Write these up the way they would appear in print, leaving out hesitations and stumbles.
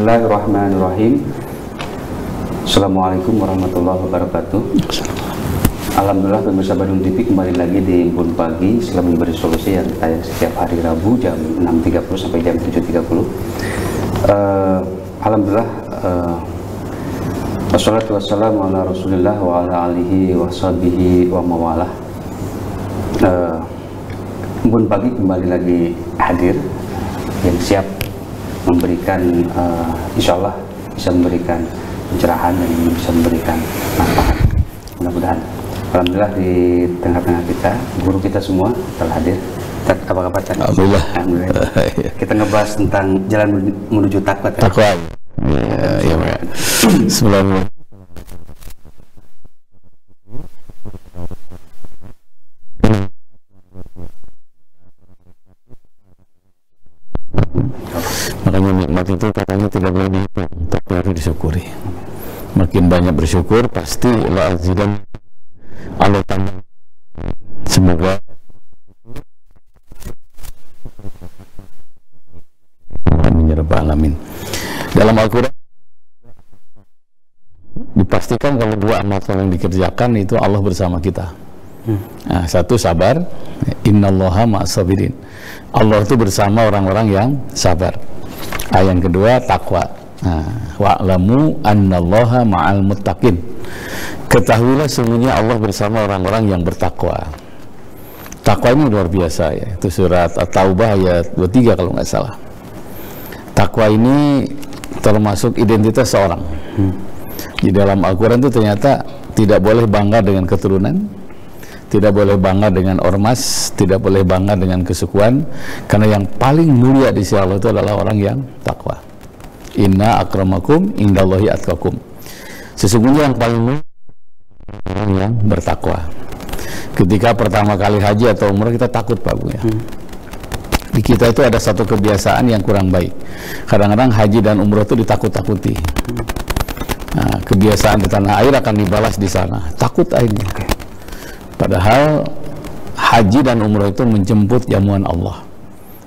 Bismillahirrahmanirrahim. Assalamualaikum warahmatullahi wabarakatuh. Alhamdulillah pemirsa Badung TV kembali lagi di Impun Pagi Islam Memberi Solusi yang tayang setiap hari Rabu jam 6.30 sampai jam 7.30. Alhamdulillah, wassalatu wassalamu ala rasulillah wa ala alihi wa sahbihi wa mawalah. Impun Pagi kembali lagi hadir yang siap memberikan insya Allah bisa memberikan pencerahan dan bisa memberikan manfaat. Mudah-mudahan. Alhamdulillah di tengah-tengah kita guru kita semua telah hadir. Apa kabar? Alhamdulillah. Kita ngebahas tentang jalan menuju takwa. Takwa. Ya, Bismillah. Makanya nikmat itu katanya tidak boleh dihitung, tapi harus disyukuri. Makin banyak bersyukur, pasti la azidan Allah tambah. Semoga amin ya rabbal alamin. Dalam Al-Quran dipastikan kalau dua amal yang dikerjakan itu Allah bersama kita. Nah, satu sabar, innallaha ma'as sabirin. Allah itu bersama orang-orang yang sabar. Yang kedua takwa. Wa'lamu annallaha ma'al muttaqin. Ketahuilah sesungguhnya Allah bersama orang-orang yang bertakwa. Takwa ini luar biasa ya. Itu surat At-Taubah ayat 23 kalau nggak salah. Takwa ini termasuk identitas seorang. Di dalam Al-Quran itu ternyata tidak boleh bangga dengan keturunan, tidak boleh bangga dengan ormas, tidak boleh bangga dengan kesukuan, karena yang paling mulia di sisi Allah itu adalah orang yang takwa. Inna akramakum indallahi atqakum. Sesungguhnya yang paling mulia orang yang bertakwa. Ketika pertama kali haji atau umrah kita takut Pak Bu ya. Di kita itu ada satu kebiasaan yang kurang baik. Kadang-kadang haji dan umrah itu ditakut-takuti. Nah, kebiasaan di tanah air akan dibalas di sana. Takut akhirnya. Padahal haji dan umrah itu menjemput jamuan Allah.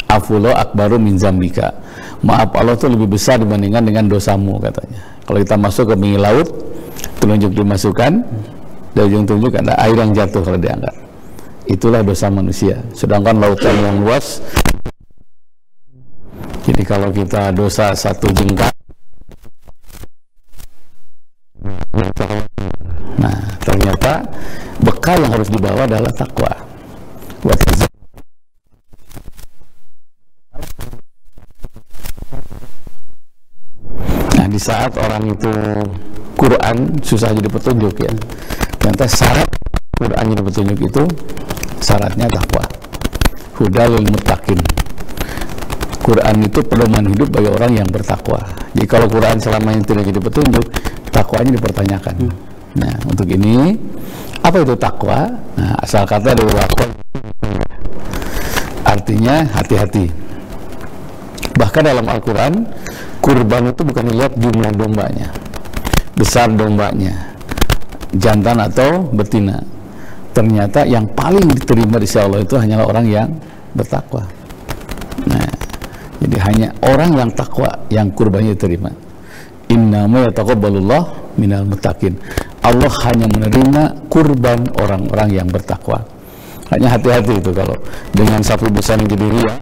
Afulo akbaru min zambika. Maaf Allah itu lebih besar dibandingkan dengan dosamu katanya. Kalau kita masuk ke pinggir laut, telunjuk dimasukkan, dari ujung telunjuk ada air yang jatuh kalau diangkat. Itulah dosa manusia. Sedangkan lautan yang luas. Jadi kalau kita dosa satu jengkal, nah ternyata bekal yang harus dibawa adalah takwa. Nah di saat orang itu Quran susah jadi petunjuk ya, ternyata syarat Quran jadi petunjuk itu syaratnya takwa. Hudalil muttaqin. Quran itu pedoman hidup bagi orang yang bertakwa. Jadi kalau Quran selama ini tidak jadi petunjuk, takwanya dipertanyakan. Nah untuk ini apa itu takwa? Nah, asal kata dari wakil artinya hati-hati. Bahkan dalam Al-Quran kurban itu bukan dilihat jumlah dombanya, besar dombanya, jantan atau betina. Ternyata yang paling diterima di sisi Allah itu hanyalah orang yang bertakwa. Nah, jadi hanya orang yang takwa yang kurbannya diterima. Innama yataqabbalullah minal muttaqin. Allah hanya menerima kurban orang-orang yang bertakwa. Hanya hati-hati itu kalau dengan sapi besar yang jadi ria,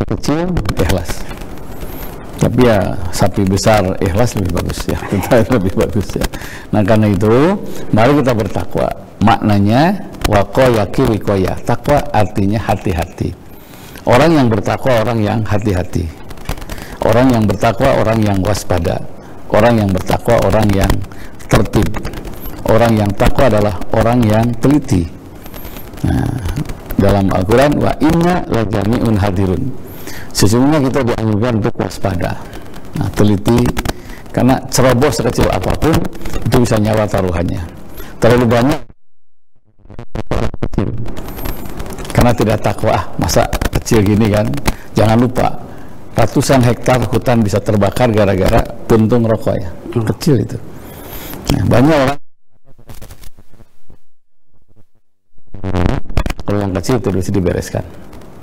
kecil ikhlas. Tapi ya sapi besar ikhlas lebih bagus ya. Kita lebih bagus ya. Nah karena itu mari kita bertakwa. Maknanya waqoyaki wikoya. Takwa artinya hati-hati. Orang yang bertakwa orang yang hati-hati. Orang yang bertakwa orang yang waspada. Orang yang bertakwa orang yang tertib. Orang yang takwa adalah orang yang teliti. Nah, dalam Al-Quran wa inna lajami'un hadirun. Sesungguhnya kita dianjurkan untuk waspada. Nah, teliti karena ceroboh sekecil apapun itu bisa nyawa taruhannya. Terlalu banyak kecil. Karena tidak takwa, masa kecil gini kan? Jangan lupa ratusan hektar hutan bisa terbakar gara-gara puntung rokok ya. Kecil itu. Nah, banyak orang kalau yang kecil itu harus dibereskan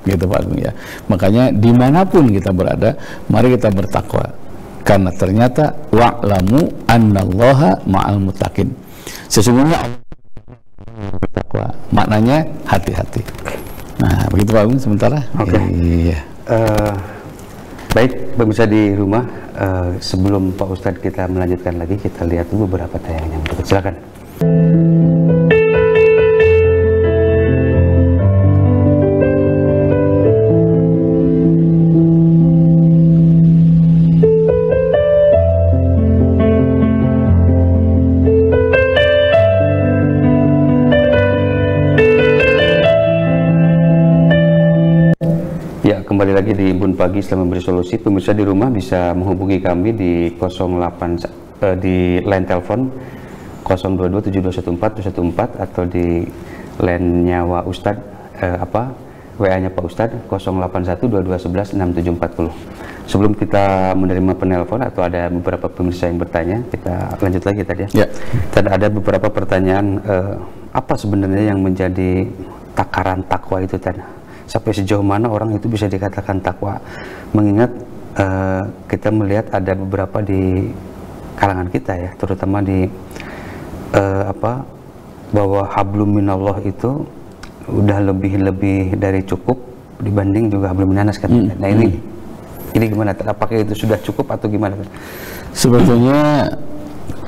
gitu Pak Agung ya. Makanya dimanapun kita berada, mari kita bertakwa. karena ternyata wa'lamu annallaha ma'al muttaqin, sesungguhnya Allah bertakwa, maknanya hati-hati. Nah, begitu Pak Agung sementara. Oke. Iya. Baik, pemirsa di rumah, sebelum Pak Ustadz kita melanjutkan lagi, kita lihat dulu beberapa tayangan yang berikut. Silakan. Kembali lagi di Bun Pagi Islam Memberi Solusi. Pemirsa di rumah bisa menghubungi kami di 08 di line telepon 022721414 atau di line nyawa Ustadz WA-nya Pak Ustadz 081221166740. Sebelum kita menerima penelpon atau ada beberapa pemirsa yang bertanya, kita lanjut lagi tadi ya. Tadi ada beberapa pertanyaan, apa sebenarnya yang menjadi takaran takwa itu tadi? Sampai sejauh mana orang itu bisa dikatakan takwa, mengingat kita melihat ada beberapa di kalangan kita ya, terutama di bahwa hablum minallah itu udah lebih dari cukup dibanding juga hablum minanas kan. Nah ini gimana? Apakah itu sudah cukup atau gimana? Sebetulnya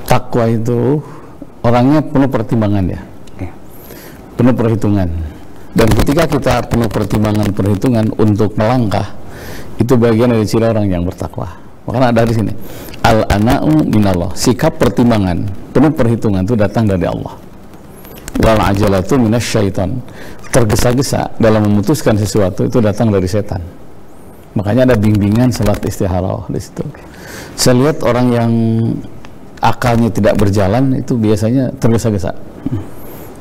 takwa itu orangnya penuh pertimbangan ya, penuh perhitungan. Dan ketika kita penuh perhitungan untuk melangkah, itu bagian dari ciri orang yang bertakwa. Makanya ada di sini, al-ana'u minallah, sikap pertimbangan, penuh perhitungan itu datang dari Allah. Wal ajalatu minasyaiton, tergesa-gesa dalam memutuskan sesuatu itu datang dari setan. Makanya ada bimbingan salat istikharah di situ. Saya lihat orang yang akalnya tidak berjalan itu biasanya tergesa-gesa.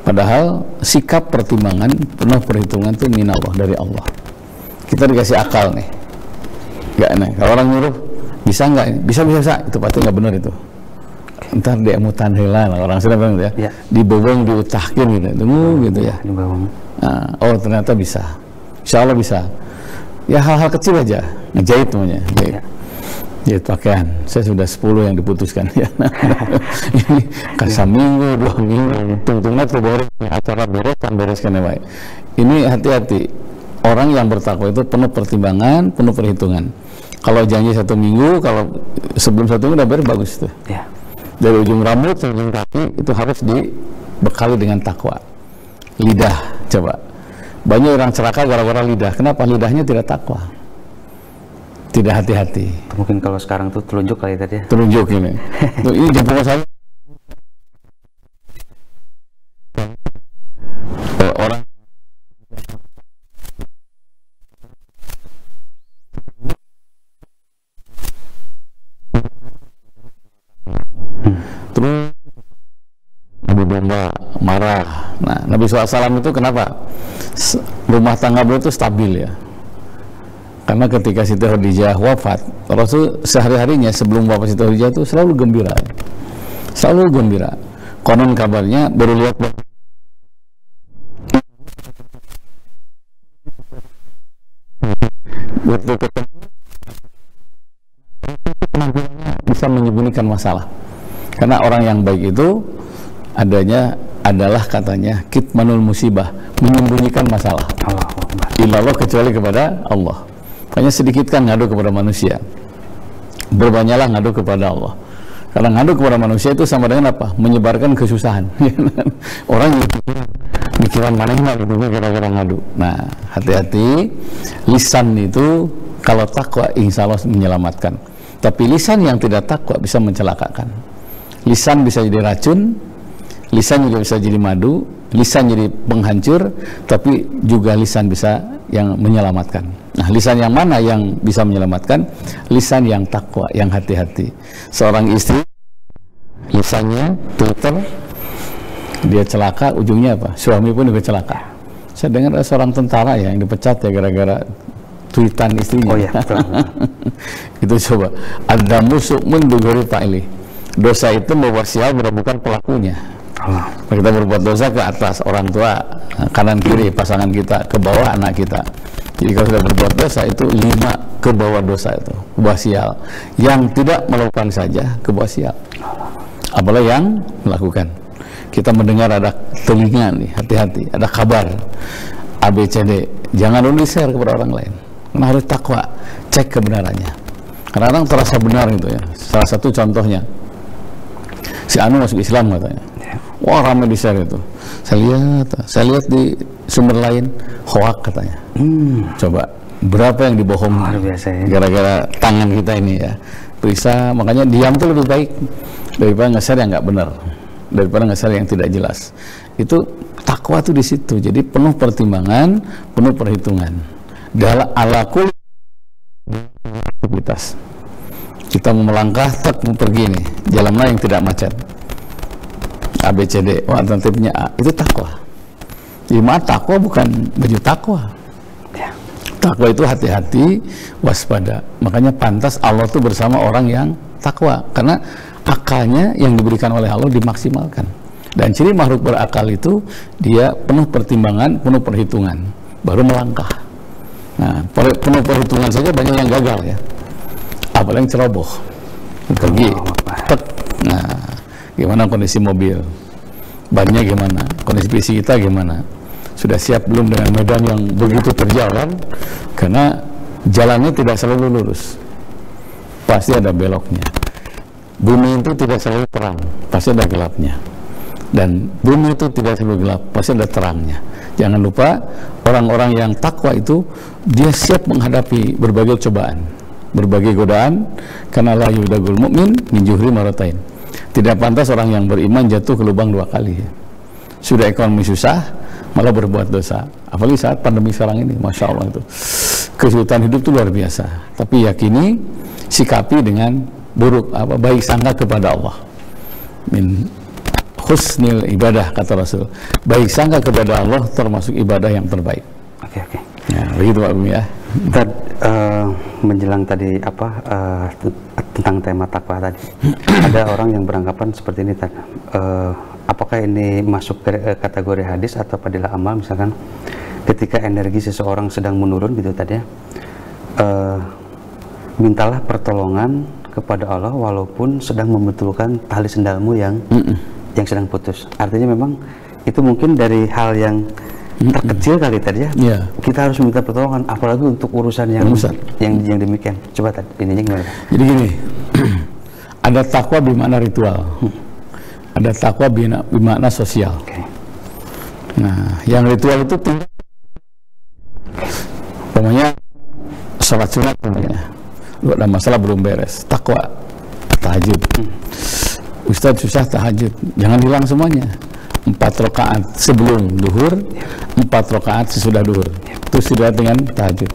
Padahal sikap pertimbangan penuh perhitungan itu minallah, dari Allah. Kita dikasih akal nih, nggak nih. Kalau orang nyuruh bisa nggak? Bisa, itu pasti nggak benar itu. Ntar dia mutan hela lah, orang sudah bilang ya. Dibobong, diutahkin gitu, tunggu gitu ya. Nah, oh ternyata bisa, insya Allah bisa. Ya hal-hal kecil aja, ngejahit namanya. Jahit pakaian, saya sudah 10 yang diputuskan ya. Ini kasih minggu, 2 minggu, tungtungnya terberes, acara bereskan ya baik. Ini hati-hati, orang yang bertakwa itu penuh pertimbangan, penuh perhitungan. Kalau janji 1 minggu, kalau sebelum 1 minggu udah beres, bagus itu. Dari ujung rambut sampai ujung kaki itu harus dibekali dengan takwa. Lidah, coba. Banyak orang celaka gara-gara lidah. Kenapa? Lidahnya tidak takwa, tidak hati-hati. Mungkin kalau sekarang tuh telunjuk kali tadi ya. Telunjuk ini. Tuh, ini jempol saya. Orang terus Nabi domba marah. Nah, Nabi SAW itu kenapa rumah tangga beliau itu stabil ya? Karena ketika Siti Khadijah wafat, Rasul sehari-harinya sebelum wafat Siti Khadijah itu selalu gembira. Selalu gembira. Konon kabarnya baru lihat waktu ketemu penampilannya bisa menyembunyikan masalah. Karena orang yang baik itu adalah katanya kitmanul musibah, menyembunyikan masalah. Illallah, kecuali kepada Allah. Hanya sedikit kan ngadu kepada manusia, berbanyaklah ngadu kepada Allah. Karena ngadu kepada manusia itu sama dengan apa? Menyebarkan kesusahan. Orang yang pikiran mana yang gara-gara ngadu. Nah, hati-hati, lisan itu kalau takwa insya Allah menyelamatkan. Tapi lisan yang tidak takwa bisa mencelakakan. Lisan bisa jadi racun, lisan juga bisa jadi madu, lisan jadi penghancur, tapi juga lisan bisa yang menyelamatkan. Nah, lisan yang mana yang bisa menyelamatkan? Lisan yang takwa, yang hati-hati. Seorang istri, lisannya Twitter, dia celaka, ujungnya apa? Suami pun juga celaka. Saya dengar ada seorang tentara ya yang dipecat ya gara-gara tweetan istrinya. Oh ya, betul. Itu coba. Ada musuh menduguri fa'ili. Dosa itu membuat sial bukan pelakunya. Kita berbuat dosa ke atas orang tua, kanan kiri pasangan kita, ke bawah anak kita. Jadi kalau sudah berbuat dosa itu 5 ke bawah dosa itu, ke bawah sial. Yang tidak melakukan saja ke bawah sial. Apalagi yang melakukan. Kita mendengar ada telinga nih, hati-hati, ada kabar ABCD, jangan dulu di-share kepada orang lain. Karena harus takwa, cek kebenarannya. Karena orang terasa benar gitu ya. Salah satu contohnya, si Anu masuk Islam katanya. Wah, ramai di-share itu. Saya lihat di sumber lain hoak katanya. Coba berapa yang dibohongi gara-gara tangan kita ini ya. Bisa, makanya diam tuh lebih baik daripada nge-share yang nggak benar, daripada nge-share yang tidak jelas. Itu takwa tuh di situ. Jadi penuh pertimbangan, penuh perhitungan. Dalam alakul aktivitas. Kita mau melangkah, mau pergi nih, jalan lain yang tidak macet. ABCD, alternatifnya A, itu takwa. Jadi takwa bukan baju takwa. Takwa itu hati-hati, waspada. Makanya pantas Allah tuh bersama orang yang takwa, karena akalnya yang diberikan oleh Allah dimaksimalkan. Dan ciri makhluk berakal itu dia penuh pertimbangan, penuh perhitungan, baru melangkah. Nah, penuh perhitungan saja banyak yang gagal ya. Apalagi yang ceroboh, pergi. Nah, gimana kondisi mobil? Bannya gimana? Kondisi fisik kita gimana? Sudah siap belum dengan medan yang begitu terjal? Karena jalannya tidak selalu lurus, pasti ada beloknya. Bumi itu tidak selalu terang, pasti ada gelapnya. Dan bumi itu tidak selalu gelap, pasti ada terangnya. Jangan lupa, orang-orang yang takwa itu dia siap menghadapi berbagai cobaan, berbagai godaan, karena la yudagul mu'min min juhri maratain. Tidak pantas orang yang beriman jatuh ke lubang 2 kali. Sudah ekonomi susah, malah berbuat dosa. Apalagi saat pandemi sekarang ini, Masya Allah itu kesulitan hidup itu luar biasa. Tapi yakini, sikapi dengan baik sangka kepada Allah. Min husnil ibadah, kata Rasul. Baik sangka kepada Allah termasuk ibadah yang terbaik. Oke. Ya, begitu Pak Bumi ya. Menjelang tadi tentang tema takwa tadi, ada orang yang beranggapan seperti ini tadi. Apakah ini masuk kategori hadis atau fadilah amal, misalkan ketika energi seseorang sedang menurun gitu tadi ya, mintalah pertolongan kepada Allah walaupun sedang membetulkan tali sendalmu yang sedang putus. Artinya memang itu mungkin dari hal yang terkecil kali tadi ya. Kita harus minta pertolongan, apalagi untuk urusan yang demikian. Coba tadi ininya gimana? Jadi gini, ada takwa bermakna ritual, ada takwa bermakna sosial. Nah, yang ritual itu namanya sholat sunat namanya. Lu ada masalah belum beres, takwa, tahajud. Ustadz susah tahajud, jangan hilang semuanya. 4 rakaat sebelum duhur, 4 rakaat sesudah duhur. Itu sudah dengan tahajud.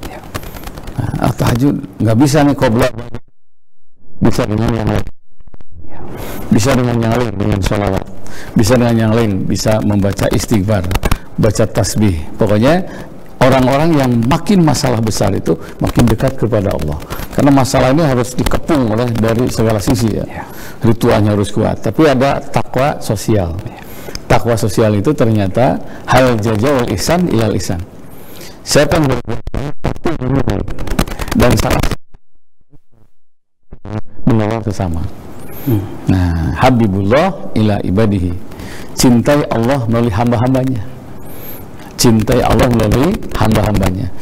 Nah, tahajud nggak bisa nih qobla, bisa dengan yang lain. Bisa dengan yang lain, dengan sholawat. Bisa dengan yang lain, bisa membaca istighfar, baca tasbih. Pokoknya orang-orang yang makin masalah besar itu makin dekat kepada Allah. Karena masalah ini harus dikepung oleh dari segala sisi ya. Ritualnya harus kuat. Tapi ada takwa sosial. Takwa sosial itu ternyata hal jaza wal ihsan ilal ihsan. Siapa yang berbuat tapi ini baik dan salah menolong sesama. Nah, habibullah ila ibadihi. Cintai Allah melalui hamba-hambanya. Cintai Allah melalui hamba-hambanya.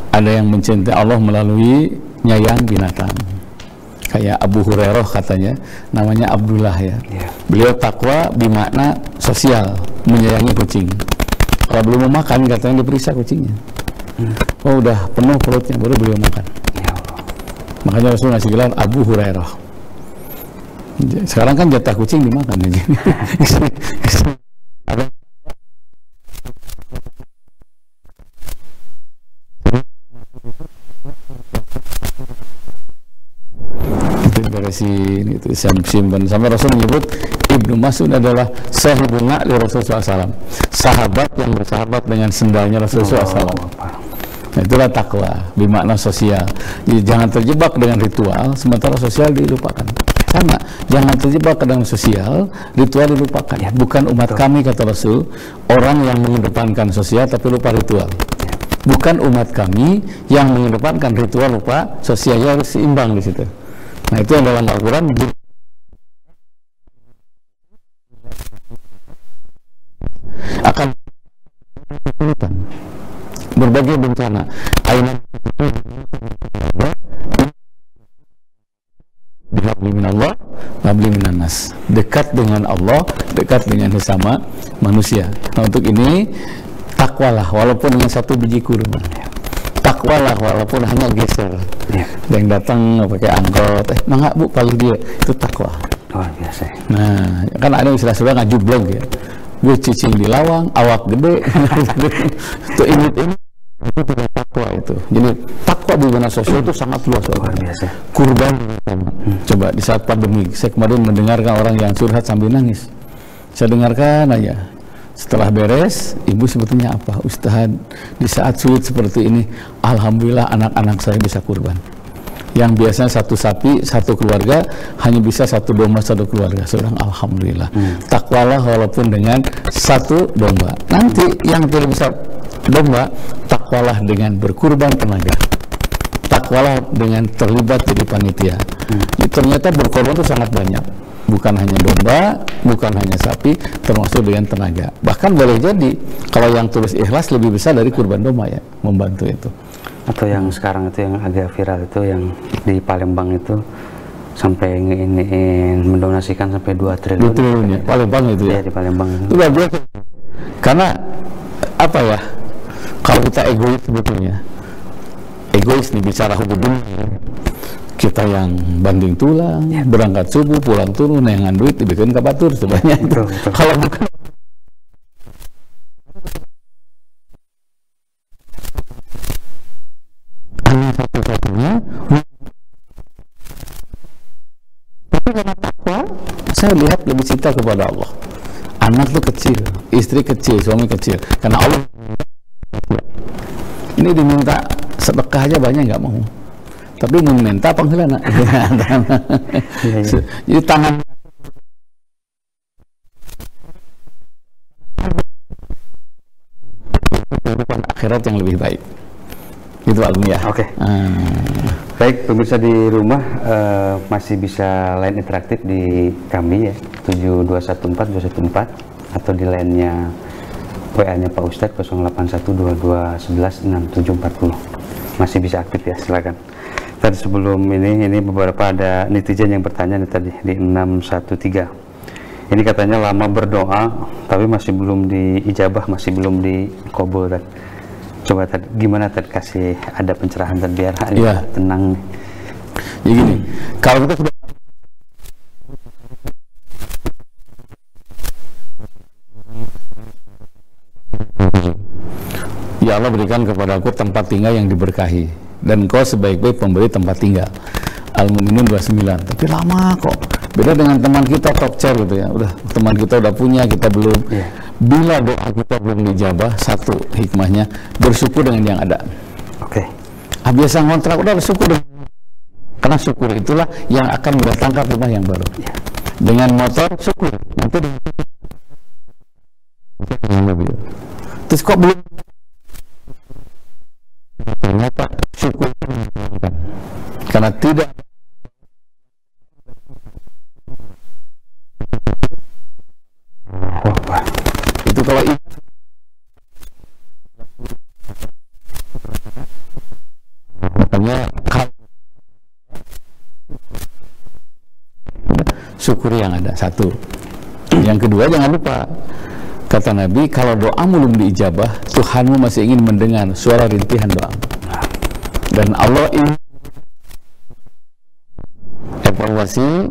Ada yang mencintai Allah melalui nyayang binatang. Kayak Abu Hurairah katanya, namanya Abdullah ya. Beliau takwa bermakna sosial, menyayangi kucing. Kalau belum mau makan, katanya diperiksa kucingnya. Oh udah penuh perutnya, baru beliau makan. Makanya Rasul ngasih gelar Abu Hurairah. Sekarang kan jatah kucing dimakan aja. Itu simpan sampai Rasul menyebut Ibnu Mas'ud adalah sahibun na'li Rasulullah SAW, sahabat yang bersahabat dengan sendalnya Rasulullah SAW. Nah, itulah takwa bermakna sosial. Jadi jangan terjebak dengan ritual sementara sosial dilupakan. Sama, jangan terjebak dengan sosial, ritual dilupakan. Bukan umat kami, kata Rasul, orang yang mengedepankan sosial tapi lupa ritual. bukan umat kami yang mengedepankan ritual lupa sosialnya harus seimbang di situ. Nah, itu yang dalam Al-Quran akan berbagai bencana. Allah, nas, dekat dengan Allah, dekat dengan sesama manusia. Nah, untuk ini takwalah walaupun dengan satu biji kurma, takwalah walaupun hanya geser. Yang datang pakai angkot, mangga bu paling dia, itu takwa. Luar biasa. Nah, kan ada istilah ngajublog ya, gue cicing di lawang, awak gede. Itu ini itu tidak takwa itu. Jadi takwa di dunia sosial itu sangat luas, luar biasa. Kurban coba di saat pandemi, saya kemarin mendengarkan orang yang curhat sambil nangis. Saya dengarkan aja. Setelah beres, ibu sebetulnya apa? Ustaz, di saat sulit seperti ini, alhamdulillah anak-anak saya bisa kurban. Yang biasanya satu sapi, satu keluarga, hanya bisa satu domba, satu keluarga. Seorang alhamdulillah. Takwalah walaupun dengan satu domba. Nanti yang tidak bisa domba, takwalah dengan berkurban tenaga. Takwalah dengan terlibat jadi panitia. Ternyata berkorban itu sangat banyak. Bukan hanya domba, bukan hanya sapi, termasuk dengan tenaga. Bahkan boleh jadi kalau yang tulus ikhlas lebih besar dari kurban domba ya, membantu itu. Atau yang sekarang itu yang agak viral itu yang di Palembang itu sampai mendonasikan sampai 2 triliun. 2 triliun ya, Palembang itu ya. Iya, di Palembang itu. Itu karena apa ya? Kalau kita egois sebetulnya, egois nih bicara hukum, kita yang banding tulang, berangkat subuh, pulang turun, nengan duit, dibikin kapatur sebanyak itu. Kalau bukan satu-satunya, tapi karena takwa, saya lihat lebih cinta kepada Allah. Anak tuh kecil, istri kecil, suami kecil, karena Allah. Ini diminta sedekah aja banyak nggak mau, tapi meminta penghelana. Jadi tangan kehidupan akhirat yang lebih baik. Itu alumni ya. Oke. Baik, pemirsa di rumah masih bisa line interaktif di kami ya 7214214 atau di line-nya WA-nya Pak Ustadz 081221116740. Masih bisa aktif ya, silakan. Tadi sebelum ini beberapa ada netizen yang bertanya nih tadi di 613. Ini katanya lama berdoa tapi masih belum diijabah, masih belum dikabul. Coba tadi gimana tadi kasih ada pencerahan tadi biar tenang nih. Ya gini, kalau kita sudah ya Allah berikan kepadaku tempat tinggal yang diberkahi dan kau sebaik-baik pemberi tempat tinggal. Al-Mu'minun 29. Tapi lama kok. Beda dengan teman kita top chair gitu ya. Udah teman kita udah punya, kita belum. Bila doa kita belum dijabah, satu hikmahnya bersyukur dengan yang ada. Oke. Biasa ngontrak udah bersyukur karena syukur itulah yang akan mendatangkan rumah yang baru. Dengan motor syukur. Nanti dengan mobil. Terus kok belum ternyata syukur karena tidak itu kalau makanya syukur yang ada satu. Yang kedua jangan lupa kata Nabi, kalau doa belum diijabah, Tuhanmu masih ingin mendengar suara rintihan doa. Dan Allah ingin evaluasi,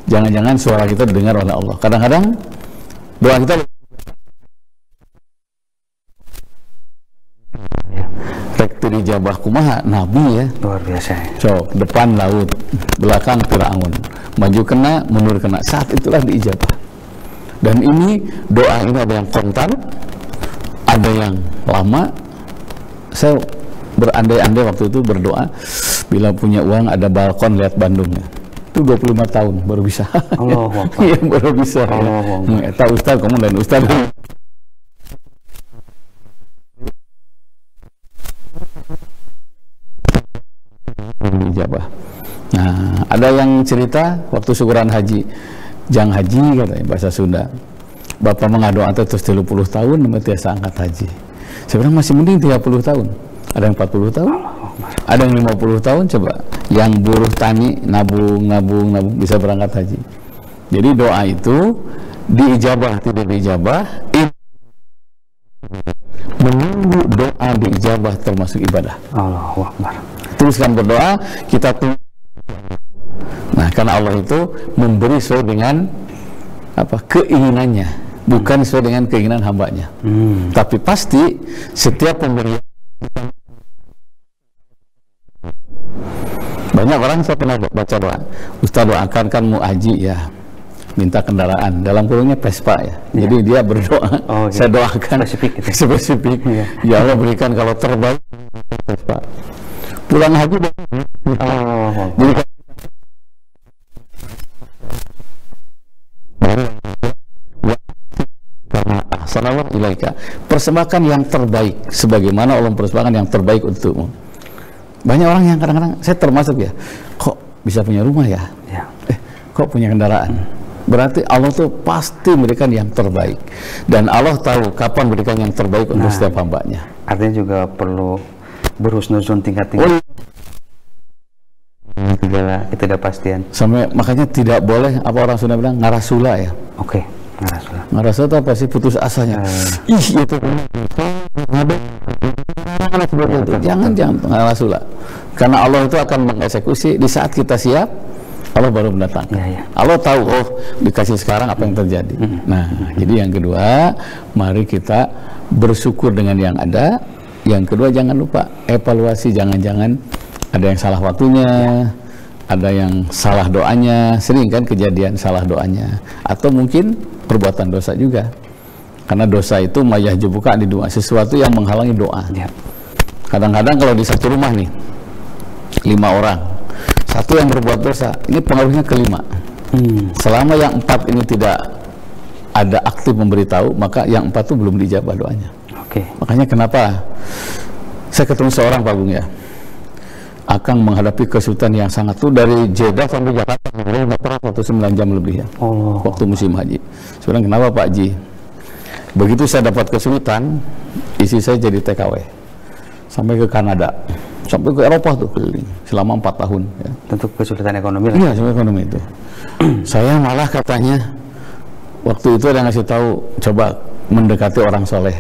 jangan-jangan suara kita didengar oleh Allah. Kadang-kadang doa kita rektu dijabah kumaha Nabi ya. Luar biasa. So, depan laut, belakang Firaun, maju kena, mundur kena. Saat itulah diijabah. Dan ini doa ini ada yang kontan, ada yang lama. Saya berandai-andai waktu itu berdoa bila punya uang ada balkon lihat Bandungnya. Itu 25 tahun baru bisa. Allah Iya baru bisa. Tahu Ustaz, kamu dan Ustaz. diijabah. Nah, ada yang cerita waktu syukuran haji, jang haji katanya bahasa Sunda. Bapak mengadoa terus 30 tahun tiasa angkat haji. Sebenarnya masih mending 30 tahun. Ada yang 40 tahun, ada yang 50 tahun coba. Yang buruh tani nabung bisa berangkat haji. Jadi doa itu diijabah tidak diijabah, menunggu doa diijabah termasuk ibadah. Allahu Akbar. Teruskan berdoa, kita tunggu. Nah, karena Allah itu memberi sesuai dengan keinginannya, bukan sesuai dengan keinginan hambanya. Tapi pasti setiap pemberian, banyak orang saya pernah baca doa, Ustaz doakan kan mau haji ya, minta kendaraan, dalam kurungnya Vespa ya. Jadi dia berdoa, saya doakan spesifik. Ya Allah berikan kalau terbaik Vespa. Pulang haji jadi Assalamualaikum ilaika, persembahkan yang terbaik sebagaimana Allah mempersembahkan yang terbaik untukmu. Banyak orang yang kadang-kadang, saya termasuk ya, kok bisa punya rumah ya, kok punya kendaraan, berarti Allah tuh pasti memberikan yang terbaik, dan Allah tahu kapan memberikan yang terbaik untuk setiap hambanya. Artinya juga perlu berhusnuzon tingkat-tingkat. Itu ada pastian. Sampai makanya tidak boleh, apa orang Sunda bilang, ngarasula ya. Oke, ngarasula. Ngarasula itu apa sih? Putus asanya. Ih, itu jangan ngarasula. Karena Allah itu akan mengeksekusi di saat kita siap. Allah baru mendatangkan. Allah tahu, dikasih sekarang apa yang terjadi. Nah, jadi yang kedua, mari kita bersyukur dengan yang ada. Yang kedua, jangan lupa evaluasi, jangan-jangan ada yang salah waktunya, ada yang salah doanya, sering kan kejadian salah doanya, atau mungkin perbuatan dosa juga. Karena dosa itu mayah jebuka di doa, sesuatu yang menghalangi doa. Kadang-kadang kalau di satu rumah nih, 5 orang, satu yang berbuat dosa, ini pengaruhnya ke 5. Selama yang 4 ini tidak ada aktif memberitahu, maka yang 4 itu belum dijabah doanya. Makanya kenapa saya ketemu seorang Pak Bung ya, akan menghadapi kesulitan yang sangat tuh dari Jeddah sampai Jakarta waktu 9 jam lebih ya, waktu musim haji. Sebenarnya kenapa Pak Haji? Begitu saya dapat kesulitan, isi saya jadi TKW sampai ke Kanada, sampai ke Eropa tuh keliling selama 4 tahun ya. Tentu kesulitan ekonomi lah. Iya, soal ekonomi itu. Saya malah katanya waktu itu ada ngasih tahu, coba mendekati orang soleh.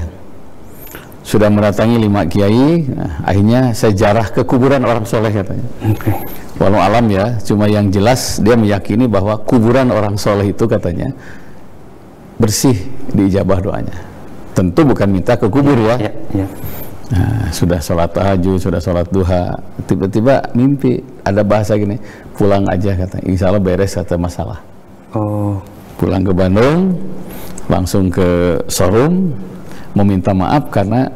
Sudah mendatangi 5 kiai, akhirnya saya jarah ke kuburan orang soleh katanya. Walau alam ya, cuma yang jelas dia meyakini bahwa kuburan orang soleh itu katanya bersih diijabah doanya. Tentu bukan minta ke kubur ya. Nah, sudah sholat tahajud, sudah sholat duha, tiba-tiba mimpi, ada bahasa gini, pulang aja katanya, insya Allah beres kata masalah. Pulang ke Bandung, langsung ke showroom, meminta maaf karena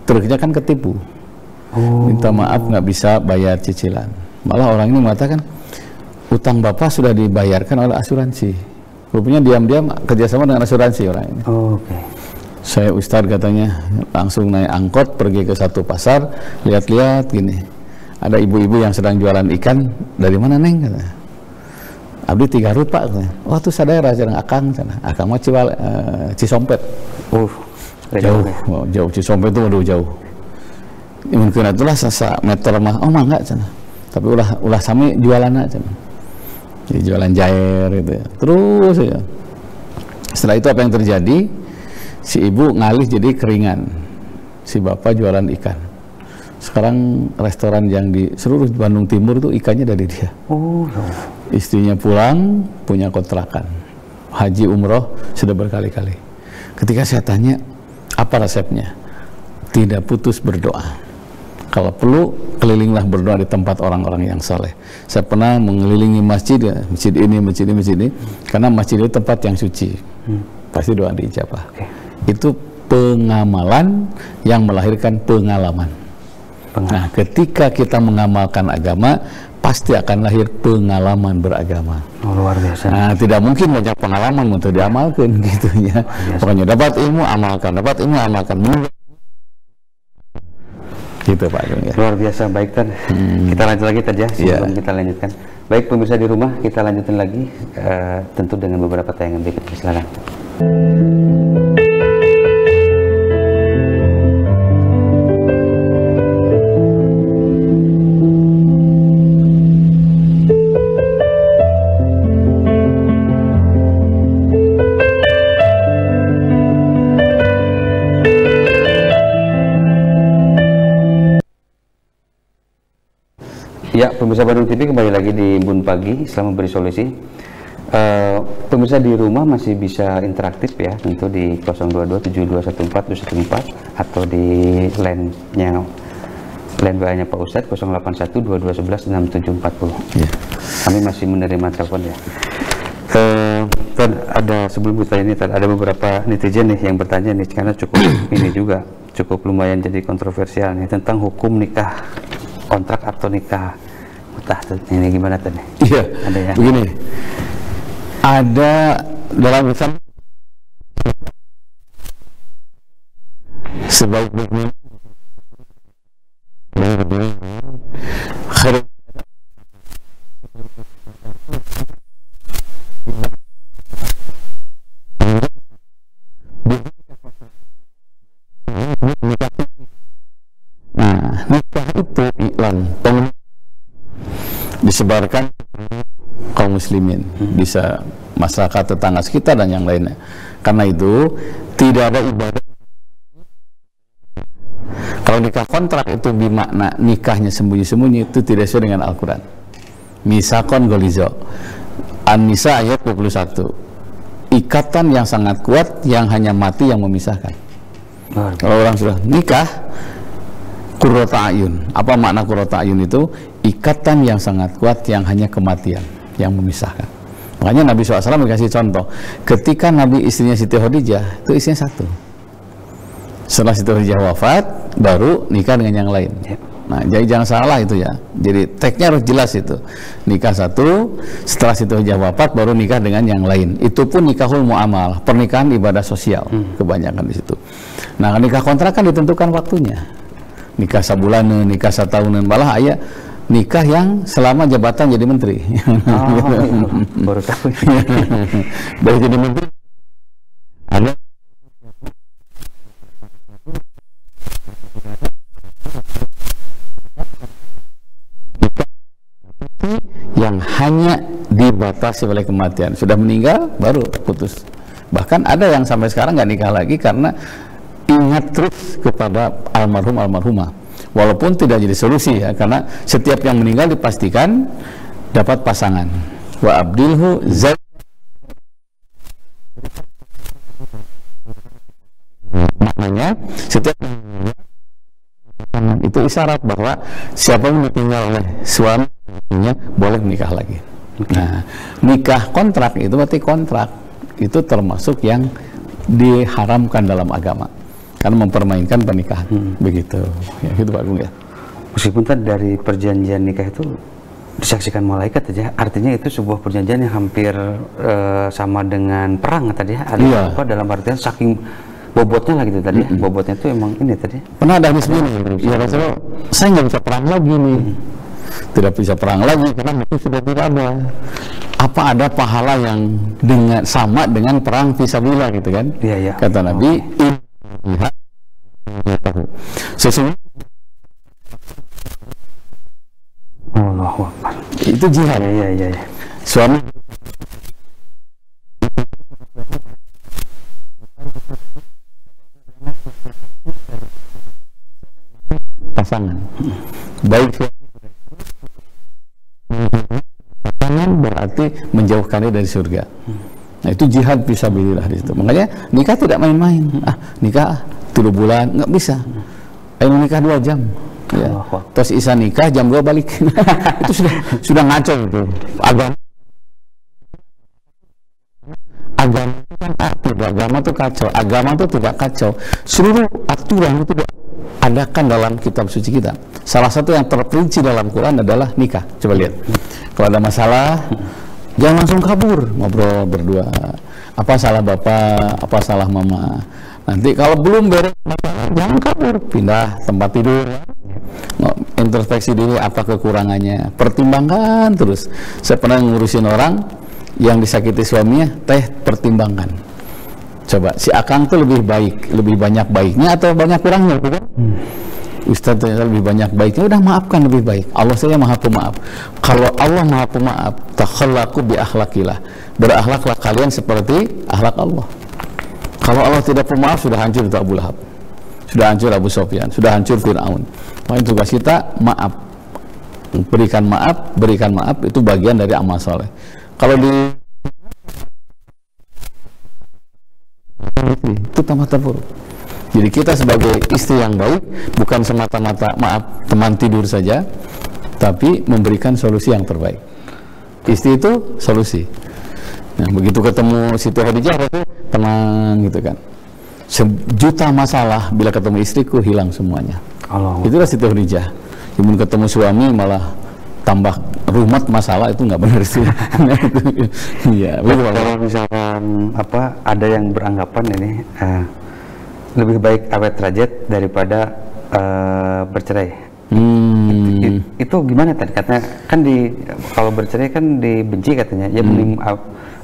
truknya kan ketipu. Minta maaf nggak bisa bayar cicilan. Malah orang ini mengatakan utang bapak sudah dibayarkan oleh asuransi. Rupanya diam-diam kerjasama dengan asuransi orang ini. Saya Ustadz katanya langsung naik angkot pergi ke satu pasar, lihat-lihat gini, ada ibu-ibu yang sedang jualan ikan. Dari mana neng katanya? Abdi 3 Garut pak katanya. Oh tuh sadar aja akang sana. Akang mah Cisompet. Jauh Cisompet itu waduh jauh. Mungkin itulah sasa meter mah enggak sana. Tapi ulah sami jualan aja. Jadi jualan jair gitu ya. Terus ya. Setelah itu apa yang terjadi? Si ibu ngalih jadi keringan. Si bapak jualan ikan. Sekarang restoran yang di seluruh Bandung Timur itu ikannya dari dia. Istrinya pulang punya kontrakan. Haji umroh sudah berkali-kali. Ketika saya tanya apa resepnya, tidak putus berdoa. Kalau perlu kelilinglah berdoa di tempat orang-orang yang saleh. Saya pernah mengelilingi masjid ya, masjid ini, karena masjid itu tempat yang suci. Pasti doa diijabah. Itu pengamalan yang melahirkan pengalaman. Nah, ketika kita mengamalkan agama, pasti akan lahir pengalaman beragama. Luar biasa. Nah, tidak mungkin banyak pengalaman untuk diamalkan gitu ya. Pokoknya dapat ilmu amalkan, dapat ilmu amalkan. Gitu Pak Agung ya. Luar biasa, baik Tad. Kita lanjut lagi Tad ya, sebelum kita lanjutkan. Baik pemirsa di rumah, kita lanjutin lagi tentu dengan beberapa tayangan berikut. Silakan. Ya, pemirsa Bandung TV kembali lagi di Bun Pagi, selamat memberi solusi. Pemirsa di rumah masih bisa interaktif ya, tentu di 022721414 atau di line WA-nya Pak Ustadz 08122116740. Ya. Kami masih menerima telepon ya. Ada sebelum kita ini ada beberapa netizen nih yang bertanya nih, karena cukup ini juga cukup lumayan jadi kontroversial nih tentang hukum nikah kontrak atau nikah mutah. Ini gimana tadi? Iya, ada ya. Begini, ada dalam Islam sebaik-baiknya nikah itu iklan disebarkan kaum muslimin, bisa masyarakat tetangga sekitar dan yang lainnya. Karena itu tidak ada ibadah. Kalau nikah kontrak itu bermakna nikahnya sembunyi-sembunyi, itu tidak sesuai dengan Al-Quran. Misakon golizo An-Nisa ayat 21, ikatan yang sangat kuat yang hanya mati yang memisahkan. Kalau orang sudah nikah qurrata ayun, apa makna qurrata ayun itu? Ikatan yang sangat kuat yang hanya kematian yang memisahkan. Makanya Nabi SAW dikasih contoh, ketika Nabi istrinya Siti Khadijah itu istrinya satu, setelah Siti Khadijah wafat baru nikah dengan yang lain. Nah, jadi jangan salah itu ya, jadi tagnya harus jelas itu, nikah satu, setelah Siti Khadijah wafat baru nikah dengan yang lain. Itu pun nikahul mu'amal, pernikahan ibadah sosial kebanyakan di situ. Nah, nikah kontrak kan ditentukan waktunya, nikah sabulanan, nikah satahunan, malah ayah nikah yang selama jabatan jadi menteri. Baru tahu. Dari jadi menteri ada yang hanya dibatasi oleh kematian. Sudah meninggal baru putus. Bahkan ada yang sampai sekarang nggak nikah lagi karena ingat terus kepada almarhum almarhumah. Walaupun tidak jadi solusi ya, karena setiap yang meninggal dipastikan dapat pasangan. Wa abdilhu zaid. Maknanya setiap yang meninggal itu isyarat bahwa siapa yang ditinggal oleh suaminya boleh menikah lagi. Nah, nikah kontrak itu berarti kontrak itu termasuk yang diharamkan dalam agama, karena mempermainkan pernikahan. Begitu ya, gitu Pak Agung ya. Meskipun tadi dari perjanjian nikah itu disaksikan malaikat aja, artinya itu sebuah perjanjian yang hampir sama dengan perang tadi ya. Ada apa dalam artian saking bobotnya lah gitu tadi ya. Bobotnya itu emang ini tadi. Pernah ada hadis begini, ya Rasulullah, saya nggak bisa perang lagi nih. Tidak bisa perang lagi karena itu sudah tidak ada. Apa ada pahala yang dengan sama dengan perang fisabilillah gitu kan? Iya, iya. Kata Nabi, sesungguhnya Allahu Akbar. Itu jihad. Iya. Suami pasangan. Baik pasangan berarti menjauhkannya dari surga. Nah, itu jihad fisabilillah di situ. Makanya nikah tidak main-main. Nikah 3 bulan nggak bisa. Ayo nikah 2 jam. Ya. Terus Isa nikah jam 2 balik. Itu sudah ngaco itu. Agama itu kan tidak, agama itu kacau. Agama itu tidak kacau. Seluruh aturan itu adakan dalam kitab suci kita. Salah satu yang terperinci dalam Quran adalah nikah. Coba lihat. Kalau ada masalah, jangan langsung kabur, ngobrol berdua. Apa salah bapak, apa salah mama. Nanti kalau belum beres masalah, jangan kabur, pindah tempat tidur. introspeksi diri apa kekurangannya, pertimbangkan terus. Saya pernah ngurusin orang yang disakiti suaminya, pertimbangkan. Coba si akang tuh lebih baik, lebih banyak baiknya atau banyak kurangnya, bukan? Ustadz ternyata lebih banyak baiknya, udah maafkan lebih baik. Allah saja maha pemaaf. Kalau Allah maha pemaaf, takhallaqu bi akhlaqillah, berakhlaklah kalian seperti akhlak Allah. Kalau Allah tidak pemaaf, sudah hancur itu Abu Lahab, sudah hancur Abu Sufyan, sudah hancur Fir'aun. Maka tugas kita maaf, berikan maaf itu bagian dari amal soleh. Kalau di itu tambah terpuruk. Jadi kita sebagai istri yang baik bukan semata-mata maaf teman tidur saja, tapi memberikan solusi yang terbaik. Istri itu solusi. Nah, begitu ketemu Siti Khadijah itu tenang gitu kan. Sejuta masalah bila ketemu istriku hilang semuanya. Allah. Itulah Siti Khadijah. Kemudian ketemu suami malah tambah rumat masalah, itu nggak benar sih. Iya. Kalau misalkan ada yang beranggapan ini lebih baik awet rajat daripada bercerai. Itu gimana tadi? Katanya kan kalau bercerai kan dibenci katanya. Ya mending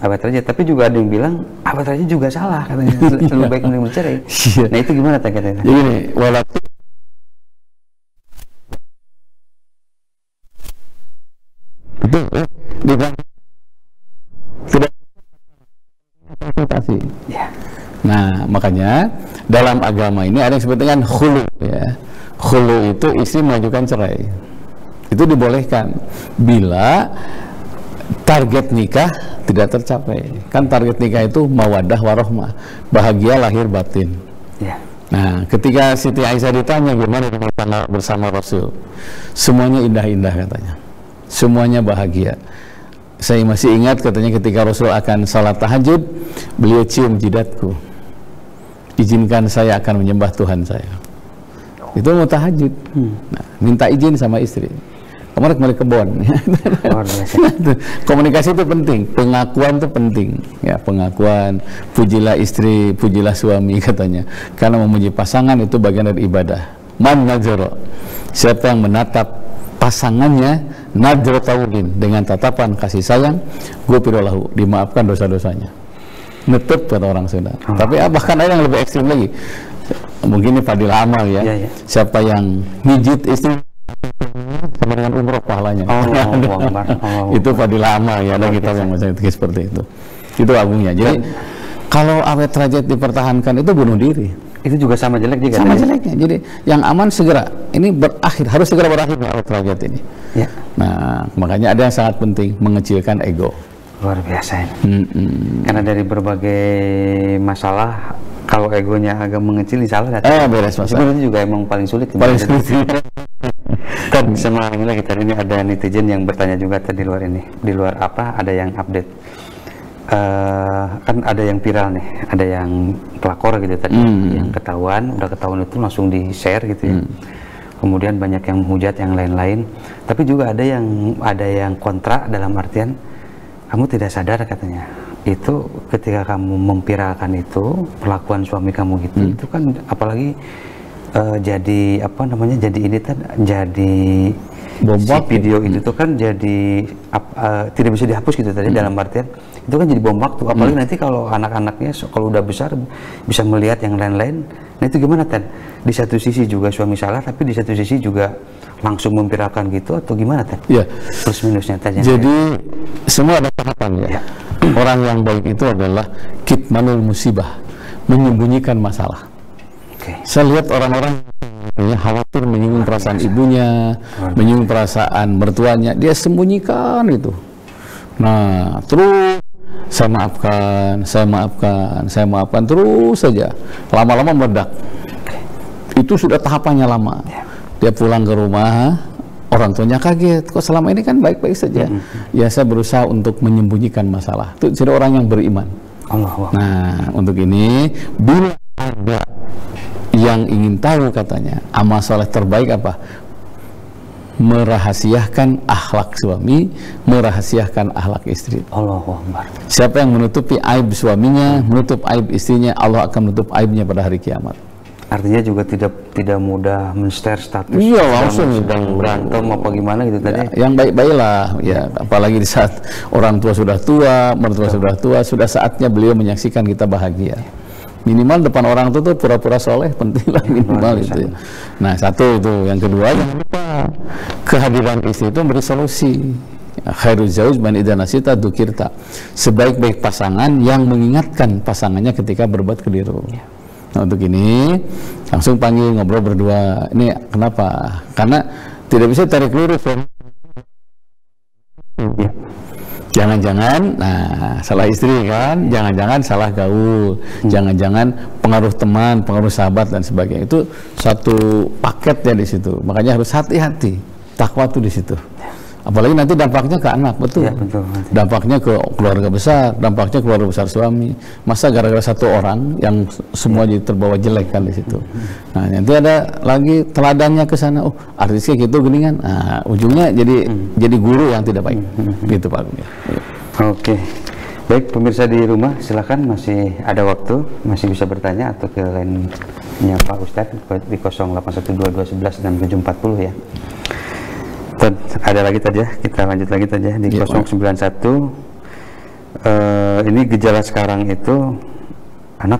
awet rajat, tapi juga ada yang bilang awet rajat juga salah katanya. Lebih baik mending bercerai. Nah itu gimana tadi katanya? Jadi walaupun itu sudah interpretasi. Ya. Nah, makanya dalam agama ini ada yang disebut dengan khulu ya. Khulu itu istri mengajukan cerai. Itu dibolehkan bila target nikah tidak tercapai. Kan target nikah itu mawaddah warahmah, bahagia lahir batin. Ya. Nah, ketika Siti Aisyah ditanya gimana bersama Rasul, semuanya indah-indah katanya. Semuanya bahagia. Saya masih ingat katanya ketika Rasul akan salat tahajud, beliau cium jidatku. Izinkan saya akan menyembah Tuhan saya. Itu mau tahajud. Nah, minta izin sama istri. Kemarin kembali ke kebon. Komunikasi itu penting, pengakuan itu penting. Ya, pengakuan, pujilah istri, pujilah suami katanya. Karena memuji pasangan itu bagian dari ibadah. Man najara. Siapa yang menatap pasangannya nadra taulin, dengan tatapan kasih sayang, ghufirallahu, dimaafkan dosa-dosanya. Nutup kata orang Sunda. Tapi bahkan ada yang lebih ekstrim lagi. Mungkin ini fadilah amal ya. Siapa yang mijit istri sama dengan umroh pahalanya. Itu fadilah amal ya. Ada kitab yang macam itu seperti itu. Itu agungnya. Jadi kalau awet rajat dipertahankan itu bunuh diri. Itu juga sama jelek juga. Sama jeleknya. Jadi yang aman segera. Ini berakhir, harus segera berakhir awet rajat ini. Ya. Nah, makanya ada yang sangat penting, mengecilkan ego. Luar biasa ini. Karena dari berbagai masalah, kalau egonya agak mengecil, insya Allah beres masalah. Itu juga emang paling sulit. Paling sulit. Kan sama ini lagi tadi ini ada netizen yang bertanya juga tadi di luar ada yang update. Kan ada yang viral nih, ada yang pelakor gitu tadi, yang udah ketahuan itu langsung di share gitu ya. Kemudian banyak yang menghujat yang lain-lain. Tapi juga ada yang kontra dalam artian kamu tidak sadar katanya. Itu ketika kamu memviralkan itu perlakuan suami kamu gitu, itu kan apalagi jadi jadi bom video itu tuh kan jadi tidak bisa dihapus gitu tadi dalam artian itu kan jadi bom waktu, apalagi nanti kalau anak-anaknya kalau udah besar bisa melihat yang lain-lain. Nah itu gimana Tan? Di satu sisi juga suami salah, tapi di satu sisi juga langsung memviralkan gitu atau gimana Tan? Ya. Plus minusnya Tan. Jadi semua ada tahapan ya. Orang yang baik itu adalah kitmanul musibah, menyembunyikan masalah. Saya lihat orang-orang khawatir menyinggung perasaan ibunya, menyinggung perasaan mertuanya, dia sembunyikan itu. Nah, terus saya maafkan terus saja. Lama-lama meledak. Itu sudah tahapannya lama. Dia pulang ke rumah, orang tuanya kaget, kok selama ini kan baik-baik saja. Ya saya berusaha untuk menyembunyikan masalah. Itu jadi orang yang beriman. Nah, untuk ini bila ada yang ingin tahu katanya amal soleh terbaik apa? Merahasiakan akhlak suami, merahasiakan akhlak istri. Allahu Akbar. Siapa yang menutupi aib suaminya, menutup aib istrinya, Allah akan menutup aibnya pada hari kiamat. Artinya juga tidak mudah men-share status. Iya, langsung sedang berantem apa gimana gitu tadi. Yang baik-baiklah ya, apalagi di saat orang tua sudah tua, mertua sudah tua, sudah saatnya beliau menyaksikan kita bahagia. Minimal depan orang tua tuh pura-pura soleh, penting lah minimal itu. Ya. Nah, satu itu. Yang kedua, jangan lupa kehadiran istri itu memberi solusi. Khairul zauj man idza nasita dzukirta. Sebaik-baik pasangan yang mengingatkan pasangannya ketika berbuat keliru. Nah, untuk ini langsung panggil ngobrol berdua. Ini kenapa? Karena tidak bisa tarik lurus. Jangan-jangan, nah salah istri kan, jangan-jangan salah gaul, jangan-jangan pengaruh teman, pengaruh sahabat dan sebagainya. Itu satu paket ya di situ. Makanya harus hati-hati. Takwa tuh di situ. Apalagi nanti dampaknya ke anak, betul. Ya, betul. Dampaknya ke keluarga besar, dampaknya keluarga besar suami. Masa gara-gara satu orang yang semua jadi terbawa jelek kan di situ. Nah, nanti ada lagi teladannya ke sana. Oh, artisnya gitu geningan. Nah, ujungnya jadi guru yang tidak baik. Gitu Pak. Oke. Baik, pemirsa di rumah, silakan masih ada waktu, masih bisa bertanya atau ke lainnya Pak Ustadz di 081221166740 ya. Ada lagi tadi ya, kita lanjut lagi tadi ya di 091. Ini gejala sekarang itu anak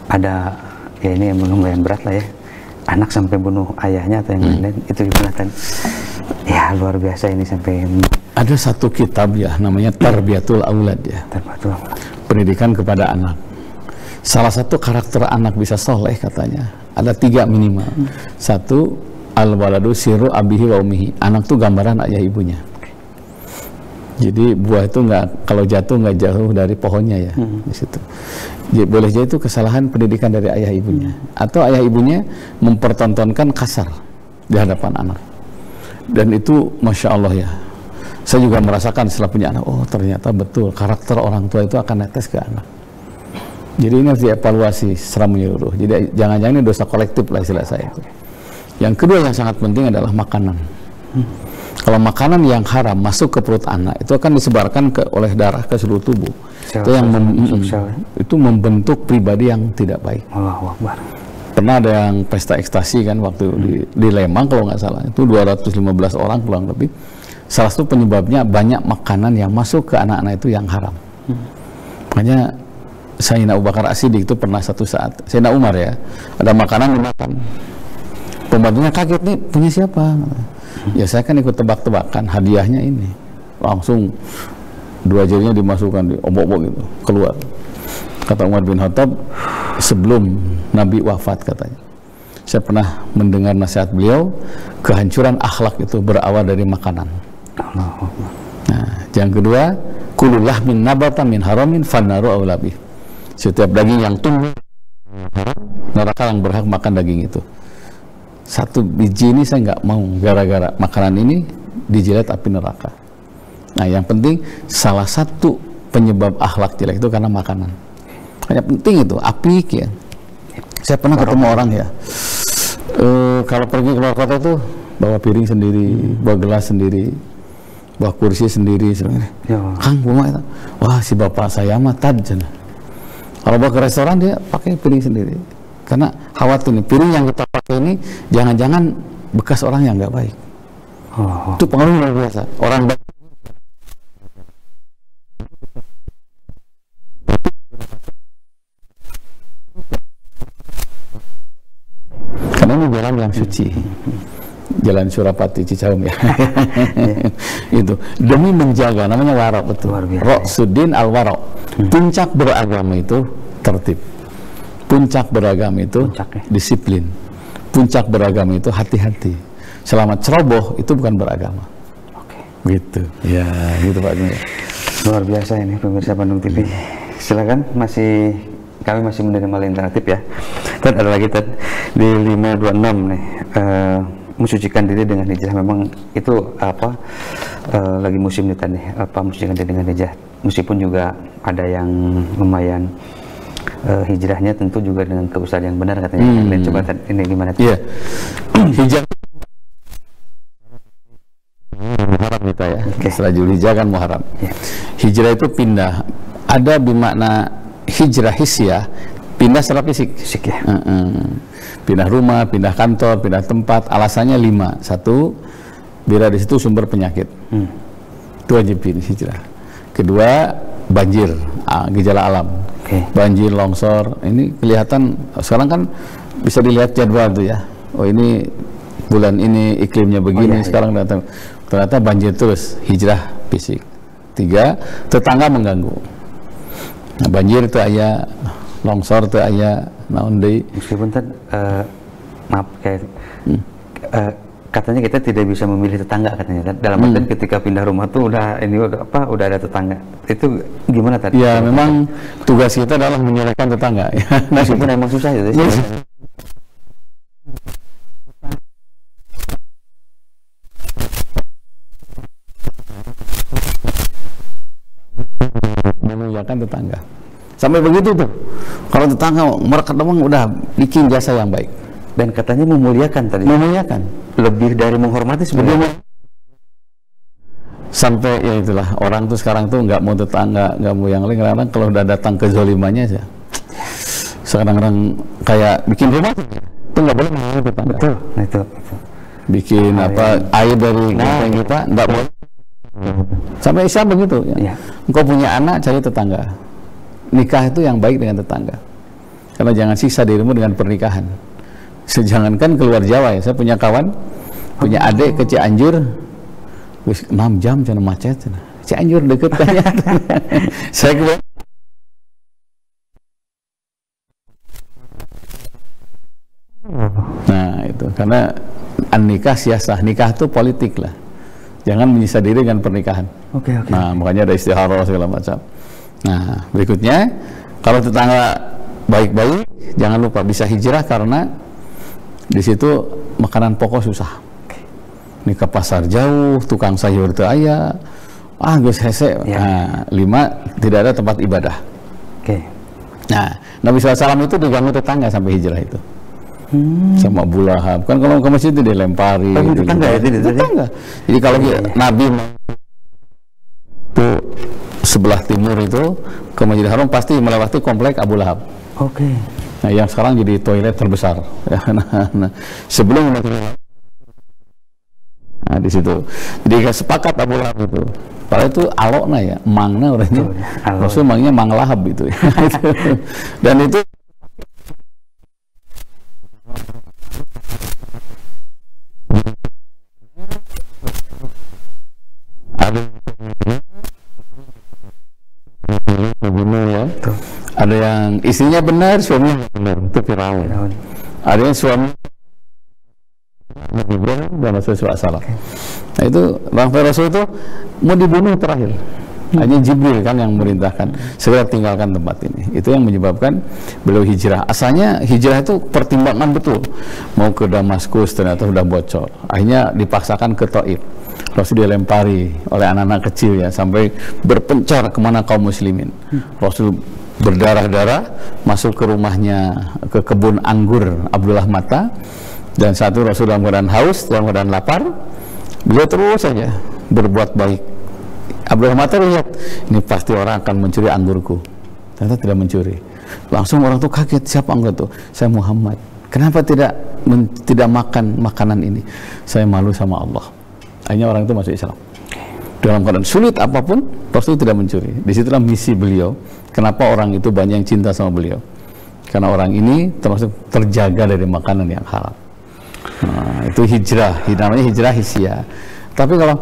ada ya, ini yang lumayan berat lah ya, anak sampai bunuh ayahnya atau yang lain-lain. Itu gimana kan? Ya luar biasa ini sampai. Ada satu kitab ya namanya Tarbiyatul Aulad ya, pendidikan kepada anak. Salah satu karakter anak bisa soleh katanya ada 3 minimal. Satu, al-waladu siru abihi wa umihi. Anak tuh gambaran ayah ibunya. Jadi buah itu kalau jatuh nggak jauh dari pohonnya ya di situ. Jadi, boleh jadi itu kesalahan pendidikan dari ayah ibunya, atau ayah ibunya mempertontonkan kasar di hadapan anak. Dan itu masya Allah ya. Saya juga merasakan setelah punya anak, oh ternyata betul karakter orang tua itu akan netes ke anak. Jadi ini harus dievaluasi secara menyeluruh. Jadi jangan-jangan ini dosa kolektif lah istilah saya itu. Yang kedua yang sangat penting adalah makanan. Kalau makanan yang haram masuk ke perut anak, itu akan disebarkan oleh darah ke seluruh tubuh. Itu yang itu membentuk pribadi yang tidak baik. Allahu Akbar. Pernah ada yang pesta ekstasi kan waktu di Lembang kalau nggak salah, itu 215 orang kurang lebih. Salah satu penyebabnya banyak makanan yang masuk ke anak-anak itu yang haram. Makanya Sayyidina Abu Bakar As-Siddiq itu pernah satu saat, Sayyidina Umar ya, ada makanan dimakan. Pembantunya kaget, nih punya siapa? Ya saya kan ikut tebak-tebakan, hadiahnya ini. Langsung 2 jarinya dimasukkan, diobok-obok gitu, keluar. Kata Umar bin Khattab, sebelum Nabi wafat katanya, saya pernah mendengar nasihat beliau, kehancuran akhlak itu berawal dari makanan. Nah, yang kedua, kulullah min nabata min haramin fannaru aulabih. Setiap daging yang tumbuh neraka yang berhak makan daging itu. Satu biji ini saya nggak mau, gara-gara makanan ini dijilat api neraka. Nah, yang penting salah satu penyebab akhlak jelek itu karena makanan. Hanya penting itu, apik ya. Saya pernah ketemu orang ya, kalau pergi keluar kota tuh bawa piring sendiri, bawa gelas sendiri, bawa kursi sendiri sebenarnya. Kang, itu, wah si bapak saya mah tajam. Kalau bawa ke restoran dia pakai piring sendiri. Karena khawatir nih, piring yang kita pakai ini jangan-jangan bekas orang yang nggak baik. Itu pengaruh luar biasa. Orang baik. Karena ini jalan yang suci. Jalan Surapati Cicahem ya. Itu demi menjaga, namanya warok, betul. Roksuddin al-warok. Puncak beragama itu tertib. Puncak beragama itu disiplin. Puncak beragama itu hati-hati. Selama ceroboh itu bukan beragama. Gitu. Ya, gitu Pak. Luar biasa ini pemirsa Bandung TV. Silakan, kami masih menerima interaktif ya. Dan ada lagi di 526 nih, mensucikan diri dengan hijrah. Memang itu lagi musim nih tadi, mensucikan diri dengan hijrah. Meskipun juga ada yang lumayan hijrahnya tentu juga dengan keusahaan yang benar katanya. Coba ini gimana? Iya. Hijrah Muharram kita ya. Setelah Zulhijjah kan Muharram. Hijrah itu pindah. Ada bermakna hijrah hisyah, pindah secara fisik. Fisik ya. Pindah rumah, pindah kantor, pindah tempat. Alasannya 5. 1, bila di situ sumber penyakit. Itu wajib hijrah. Kedua, banjir, gejala alam. Banjir, longsor. Ini kelihatan sekarang kan bisa dilihat jadwal tuh ya. Oh ini bulan ini iklimnya begini. Sekarang ternyata banjir terus. Hijrah fisik. 3, tetangga mengganggu. Nah, banjir itu aya, longsor itu aya, naon deui. Meskipun maaf kayak katanya kita tidak bisa memilih tetangga katanya kan. Dalam artian ketika pindah rumah tuh udah ada tetangga. Itu gimana tadi? Ya memang tugas kita adalah menyelesaikan tetangga. Meskipun emang susah ya. Memuliakan tetangga. Sampai begitu tuh. Kalau tetangga mereka memang udah bikin jasa yang baik. Dan katanya memuliakan tadi. Memuliakan. Lebih dari menghormati sebenarnya. Sampai ya itulah orang tuh sekarang tuh nggak mau tetangga, nggak mau yang lain. Karena kalau udah datang ke zolimannya aja. Sekarang kayak bikin rumah itu nggak boleh menghormati tetangga. Betul. Nah, itu. Bikin air dari kita nggak boleh. Sampai Islam begitu ya. Engkau punya anak, cari tetangga. Nikah itu yang baik dengan tetangga. Karena jangan siksa dirimu dengan pernikahan. Sejangankan keluar Jawa ya. Saya punya kawan, punya adik ke Cianjur, 6 jam cina macet. Cianjur deket kayaknya. Saya keluar. Nah itu karena nikah siasah, nikah itu politik lah. Jangan menyiksa diri dengan pernikahan. Nah makanya ada istikharah segala macam. Nah berikutnya, kalau tetangga baik-baik, jangan lupa bisa hijrah karena di situ makanan pokok susah. Ini ke pasar jauh, tukang sayur itu aya, geus hese. Nah 5, tidak ada tempat ibadah. Nah Nabi SAW itu diganggu tetangga sampai hijrah itu. Sama Abu Lahab kan, kalau ke masjid itu dilempari tetangga. Jadi kalau Nabi itu sebelah timur itu ke Masjidil Haram pasti melewati komplek Abu Lahab. Nah yang sekarang jadi toilet terbesar ya. Sebelum di situ jadi sepakat Abu Lahab itu. Padahal itu alokna ya, mangna orangnya. Maksudnya mangnya mang Lahab itu. Dan itu ada yang istrinya benar, suaminya benar, itu Firaun. Ada yang suami dan Rasulullah SAW. Nah itu Rasul itu mau dibunuh terakhir. Hanya Jibril kan yang memerintahkan segera tinggalkan tempat ini. Itu yang menyebabkan beliau hijrah. Asalnya hijrah itu pertimbangan betul. Mau ke Damaskus ternyata sudah bocor. Akhirnya dipaksakan ke Taif. Rasul dilempari oleh anak-anak kecil ya, sampai berpencar kemana kaum muslimin. Rasul berdarah-darah masuk ke rumahnya, ke kebun anggur Abdullah Mata, dan satu Rasul dalam keadaan haus, dalam keadaan lapar, beliau terus saja berbuat baik. Abdullah Mata lihat, ini pasti orang akan mencuri anggurku. Ternyata tidak mencuri. Langsung orang tuh kaget, siapa anggur tuh? Saya Muhammad. Kenapa tidak makan makanan ini? Saya malu sama Allah. Akhirnya orang itu masuk Islam. Dalam keadaan sulit apapun, Rasul tidak mencuri. Disitulah misi beliau. Kenapa orang itu banyak yang cinta sama beliau? Karena orang ini termasuk terjaga dari makanan yang halal. Nah, itu hijrah, namanya hijrah hisiah. Tapi kalau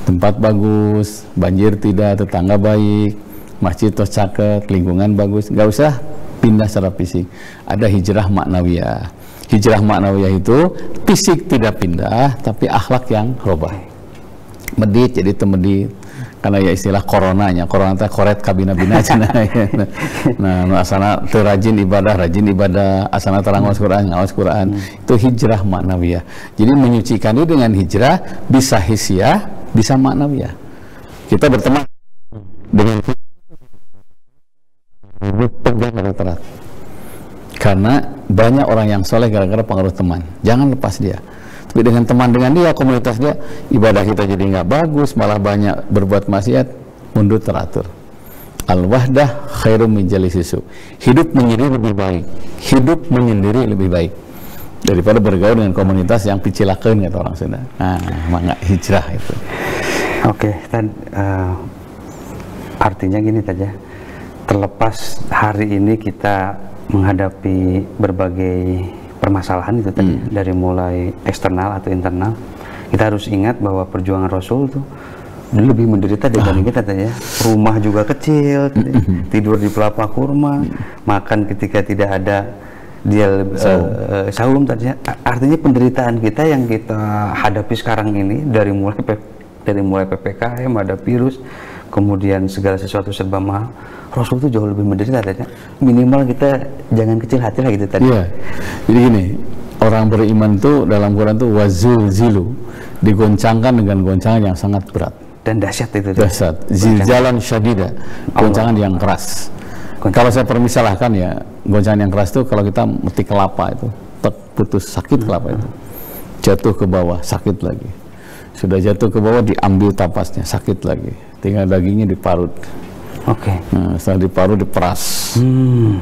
tempat bagus, banjir tidak, tetangga baik, masjid tos caket, lingkungan bagus, nggak usah pindah secara fisik. Ada hijrah maknawiyah. Hijrah maknawiyah itu fisik tidak pindah, tapi akhlak yang robah. Medit jadi temedit, karena ya istilah coronanya, corona teh koret kabina-bina cenah. Nah, asana teu rajin ibadah, asana terang ngawas Quran, itu hijrah maknawiyah. Jadi menyucikan itu dengan hijrah bisa hisiah, bisa maknawiyah. Kita berteman dengan terat. Karena banyak orang yang soleh gara-gara pengaruh teman. Jangan lepas dia. Tapi dengan teman dengan dia, komunitas dia, ibadah kita jadi nggak bagus, malah banyak berbuat maksiat, mundur teratur. Al-wahdah khairum min jalisi su. Hidup menyendiri lebih baik. Hidup menyendiri lebih baik daripada bergaul dengan komunitas yang picilakeun kata orang Sunda. Nah, mangga hijrah itu. Oke, artinya gini saja. Terlepas hari ini kita menghadapi berbagai permasalahan itu tadi, dari mulai eksternal atau internal, kita harus ingat bahwa perjuangan Rasul itu lebih menderita dibanding kita tadi ya. Rumah juga kecil, tidur di pelapa kurma, makan ketika tidak ada dia saum tadi ya. Artinya penderitaan kita yang kita hadapi sekarang ini dari mulai PPKM, ada virus, kemudian segala sesuatu serba mahal. Rasul itu jauh lebih menderita tadi. Minimal kita jangan kecil hati lah gitu tadi. Iya. Jadi gini, orang beriman itu dalam Quran itu wazulzilu, digoncangkan dengan goncangan yang sangat berat. Dan dahsyat itu. Dahsyat. Zilzalan syadida, goncangan yang keras. Kalau saya permisalahkan ya, goncangan yang keras itu kalau kita metik kelapa itu, putus sakit kelapa itu. Jatuh ke bawah, sakit lagi. Sudah jatuh ke bawah, diambil tapasnya, sakit lagi. Tinggal dagingnya diparut. Oke. Nah, setelah diparut, diperas.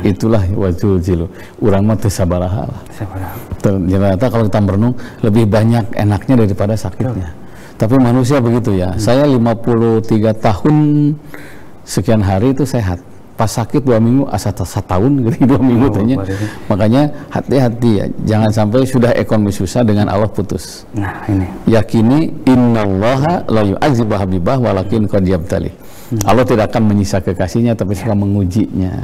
Itulah wazulzilu. Urang mah teu sabaraha lah. Ternyata kalau kita merenung, lebih banyak enaknya daripada sakitnya. Tapi manusia begitu ya. Saya 53 tahun sekian hari itu sehat. Pas sakit 2 minggu, asa setahun gitu, 2 minggu tanya. Makanya hati-hati ya, jangan sampai sudah ekonomi susah dengan Allah putus. Nah ini. Yakini innallaha la yu'adzibu habibah walakin qad yabtali. Allah tidak akan menyisa kekasihnya, tapi suka mengujinya.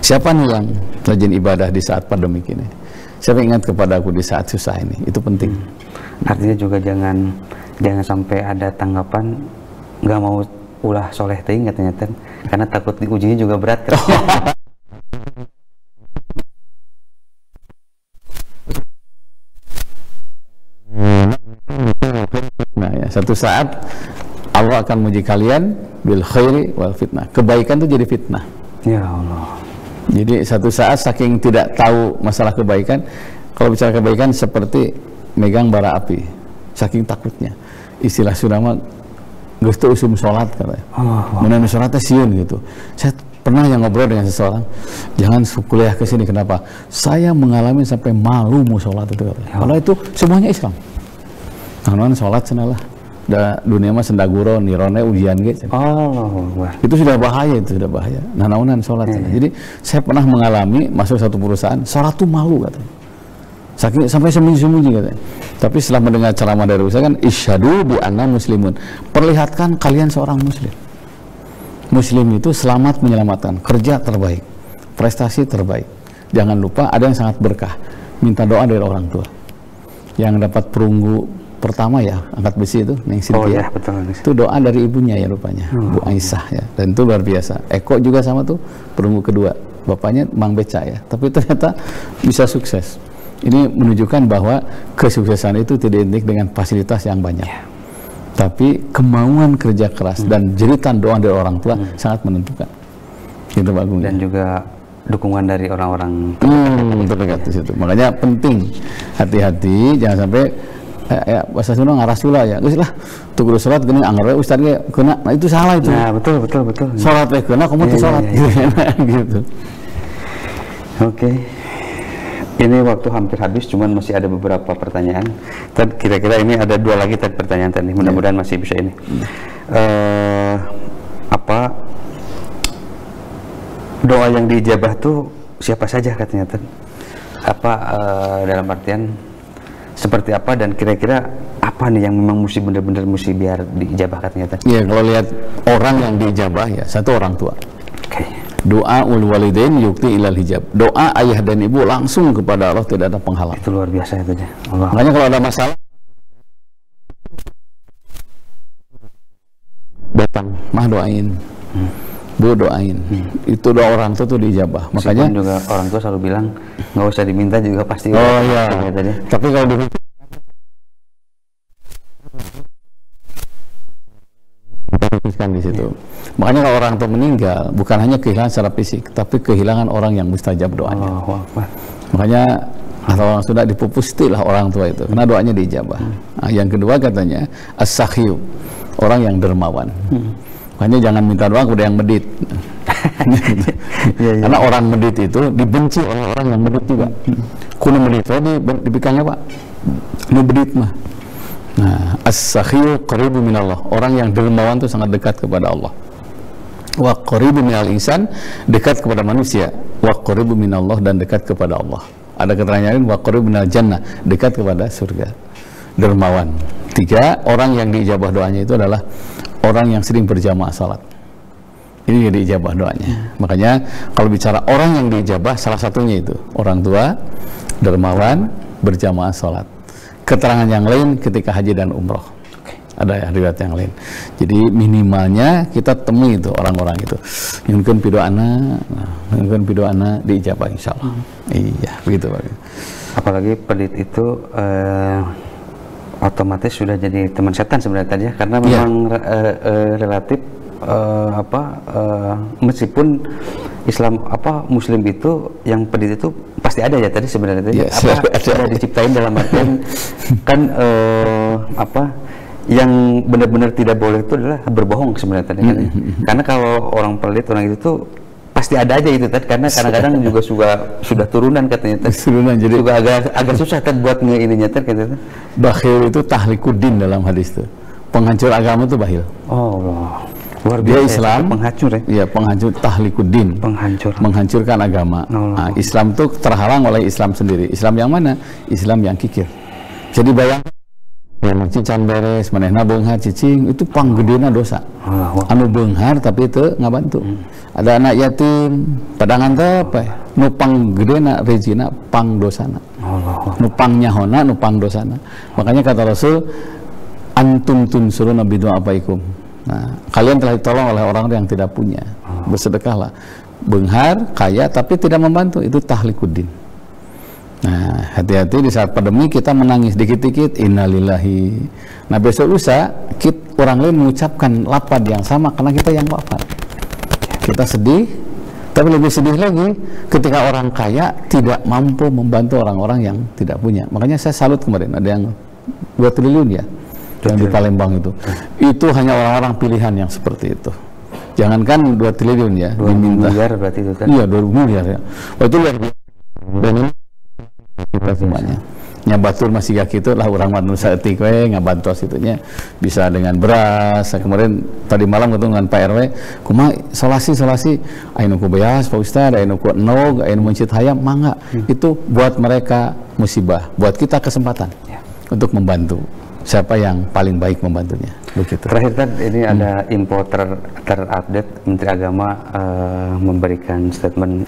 Siapa nih yang rajin ibadah di saat pandemi ini? Siapa ingat kepada aku di saat susah ini? Itu penting. Artinya juga jangan sampai ada tanggapan nggak mau ulah soleh ting katanya ten, karena takut diujinya juga berat kan. Nah ya, satu saat Allah akan menguji kalian bil khairi wal fitnah. Kebaikan itu jadi fitnah. Ya Allah. Jadi satu saat saking tidak tahu masalah kebaikan, kalau bicara kebaikan seperti megang bara api, saking takutnya. Istilah Sunda geus teu usum salat katanya. Mun salatnya sieun gitu. Saya pernah yang ngobrol dengan seseorang, jangan kuliah ke sini, kenapa? Saya mengalami sampai malu mau salat itu katanya. Padahal itu semuanya Islam. Naon salat cenah lah. Da dunia mah sendaguro nirone ujian ge. Itu sudah bahaya, itu sudah bahaya. Nah naonan salat. Jadi saya pernah mengalami masuk satu perusahaan, salat tuh malu katanya. Saking sampai sembunyi-sembunyi katanya. Tapi setelah mendengar ceramah dari Ustaz kan, isyhadu bi anna muslimun. Perlihatkan kalian seorang muslim. Muslim itu selamat menyelamatkan, kerja terbaik, prestasi terbaik. Jangan lupa ada yang sangat berkah. Minta doa dari orang tua. Yang dapat perunggu pertama ya, angkat besi itu, Neng Sintia. Betul. Itu doa dari ibunya ya rupanya, Bu Aisyah ya. Dan itu luar biasa. Eko juga sama tuh, perunggu kedua. Bapaknya Mang Beca ya. Tapi ternyata bisa sukses. Ini menunjukkan bahwa kesuksesan itu tidak identik dengan fasilitas yang banyak, tapi kemauan kerja keras dan jeritan doa dari orang tua sangat menentukan. Itu bagus. Dan juga dukungan dari orang-orang terdekat di situ. Makanya penting hati-hati, jangan sampai bahasa Sunda ngarasula ya. Geus lah, tuh kudu salat geuning anggar we ustaz ge keuna. Nah itu salah itu. Nah, betul. Salat we keuna, kamu tuh salat gitu. Oke. Ini waktu hampir habis, cuman masih ada beberapa pertanyaan. Kira-kira ini ada 2 lagi pertanyaan tadi. Mudah-mudahan masih bisa ini. Apa doa yang diijabah tuh siapa saja katanya? Dalam artian seperti apa, dan kira-kira apa nih yang memang mesti benar-benar mesti biar diijabah katanya? Iya, kalau lihat orang yang diijabah ya satu orang tua. Doa ul walidain yukti ilal hijab. Doa ayah dan ibu langsung kepada Allah, tidak ada penghalang. Itu luar biasa itu ya. Makanya kalau ada masalah datang, mah doain, bu doain. Itu doa orang tua tuh diijabah. Makanya juga orang tua selalu bilang nggak usah diminta juga pasti. Oh iya. Tapi kalau diminta di situ. Makanya kalau orang tua meninggal, bukan hanya kehilangan secara fisik, tapi kehilangan orang yang mustajab doanya. Makanya kalau orang sudah dipupustilah orang tua itu, karena doanya diijabah. Nah, yang kedua katanya as-sakhiyu, orang yang dermawan. Makanya jangan minta doa kepada yang medit. Karena orang medit itu dibenci oleh orang yang medit juga. Kuno medit dipikirnya Pak, nu medit mah. Nah, as-sakhiyu qaribu minallah. Orang yang dermawan itu sangat dekat kepada Allah. Wa qaribu minal insan, dekat kepada manusia. Wa qaribu minallah, dan dekat kepada Allah. Ada keterangan lain, wa qaribu minal jannah, dekat kepada surga. Dermawan. 3, orang yang diijabah doanya itu adalah orang yang sering berjamaah salat. Ini yang diijabah doanya. Makanya kalau bicara orang yang diijabah, salah satunya itu orang tua, dermawan, berjamaah salat. Keterangan yang lain ketika haji dan umroh. Ada riwayat yang lain. Jadi minimalnya kita temui itu orang-orang itu. Mungkin video anak diijabah insyaallah. Iya, begitu Pak. Apalagi pelit itu otomatis sudah jadi teman setan sebenarnya tadi ya, karena memang relatif meskipun Islam Muslim itu yang pelit itu pasti ada ya tadi sebenarnya tadi sudah diciptain dalam artian kan yang benar-benar tidak boleh itu adalah berbohong sebenarnya tadi kan. Karena kalau orang pelit orang itu tuh pasti ada aja itu tadi, karena kadang-kadang juga sudah turunan katanya turunan, jadi juga agak susah kan buat ininya katanya. Bakhil itu tahlikuddin dalam hadis itu, penghancur agama itu bakhil. Oh Allah. Luar Dia biasa, Islam penghancur ya? Iya, penghancur, tahlikuddin, menghancurkan agama. Nah, Islam itu terhalang oleh Islam sendiri. Islam yang mana? Islam yang kikir. Jadi bayang memang cican beres, manehna beunghar cicing, itu panggedena dosa. Anu beunghar tapi itu ngabantu. Ada anak yatim, padangan teh apa? Nu panggedena rezina pang dosana. Nu pangnyaona nu pang dosana. Makanya kata Rasul, antum tunsuruna bidu'afaikum. Nah, kalian telah ditolong oleh orang yang tidak punya. Bersedekahlah. Beunghar, kaya tapi tidak membantu, itu tahlikuddin. Nah, hati-hati di saat pandemi kita menangis dikit-dikit innalillahi. Nah, besok lusa orang lain mengucapkan lapad yang sama karena kita yang wafat. Kita sedih, tapi lebih sedih lagi ketika orang kaya tidak mampu membantu orang-orang yang tidak punya. Makanya saya salut kemarin ada yang 2 triliun ya, yang di Palembang itu. Itu hanya orang-orang pilihan yang seperti itu. Jangankan 2 triliun ya, 2 miliar berarti itu kan? Iya, 2 miliar ya. Oh, itu luar biasa. Dan ini kita semuanya nyabatur masih gak gitu lah, orang manusia etik we ngabantos itunya bisa dengan beras. Kemarin tadi malam ketemu dengan Pak RW, kumaha solasi ayeuna ku beas Pak Ustaz, ayeuna ku enog, ayeuna mencit hayam, mangga. Itu buat mereka musibah, buat kita kesempatan untuk membantu siapa yang paling baik membantunya. Begitu. Terakhir kan ini ada info terupdate Menteri Agama memberikan statement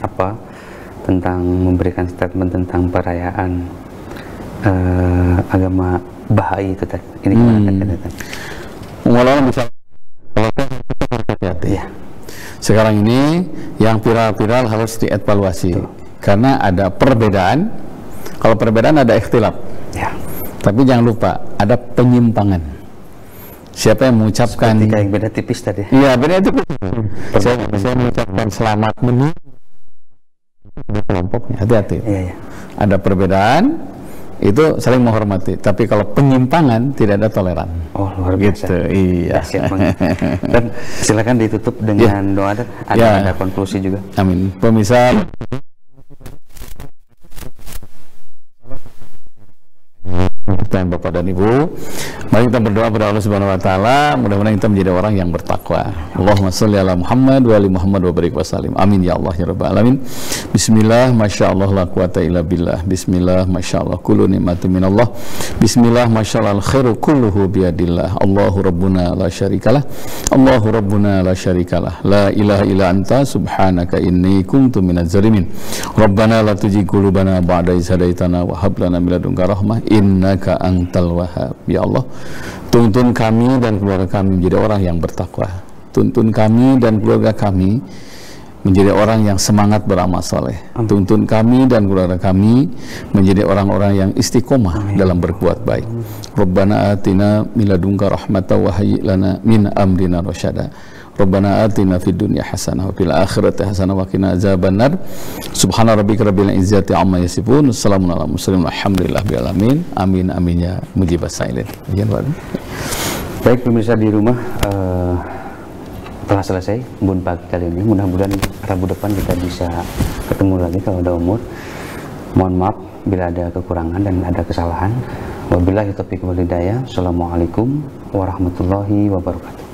tentang perayaan agama Bahai itu tadi. Ini gimana kan? Walau bisa hati-hati. Sekarang ini yang viral harus dievaluasi karena ada perbedaan. Kalau perbedaan ada ikhtilaf. Ya. Tapi jangan lupa ada penyimpangan. Siapa yang mengucapkan? Seperti yang beda tipis tadi. Iya, beda tipis. Saya mengucapkan selamat menit. Kelompoknya hati-hati. Iya. Ada perbedaan itu saling menghormati, tapi kalau penyimpangan tidak ada toleran. Oh, luar biasa. Gitu, iya. Siap, dan silakan ditutup dengan doa dan ada konklusi juga. Amin. Pemirsa, Bapak dan Ibu, mari kita berdoa kepada Allah Subhanahu wa taala, mudah-mudahan kita menjadi orang yang bertakwa. Allahumma shalli ala Muhammad wa ali Muhammad wa barik wasallim. Amin ya Allah ya rabbal alamin. Bismillah, masyaallah la quwata illa billah. Bismillah, masyaallah kullu nikmatin minallah. Bismillah, masyaallah al khairu kulluhu biyadillah. Allahu rabbuna la syarikalah. Allahu rabbuna la syarikalah. La ilaha illa anta subhanaka inni kuntu minaz zalimin. Rabbana la tuzigh qulubana ba'da idh hadaitana wa hab lana min ladunka rahmah innaka antal wahhab. Ya Allah, tuntun kami dan keluarga kami menjadi orang yang bertakwa. Tuntun kami dan keluarga kami menjadi orang yang semangat beramal soleh. Tuntun kami dan keluarga kami menjadi orang-orang yang istiqomah dalam berbuat baik. Rabbana atina min ladunka rahmatan wa hayyi lana min amrina rasyada. Rabbana atina fid dunya hasanah wa fil akhirati hasanah wa qina azabannar. Subhana rabbika rabbil izzati amma yasifun. Wassalamun ala mursalin walhamdulillahi rabbil alamin. Amin amin ya mujibas sailin. Baik pemirsa di rumah, telah selesai Embun Pagi kali ini. Mudah-mudahan Rabu depan kita bisa ketemu lagi kalau ada umur. Mohon maaf bila ada kekurangan dan ada kesalahan. Wabillahi taufiq wal hidayah. Assalamualaikum warahmatullahi wabarakatuh.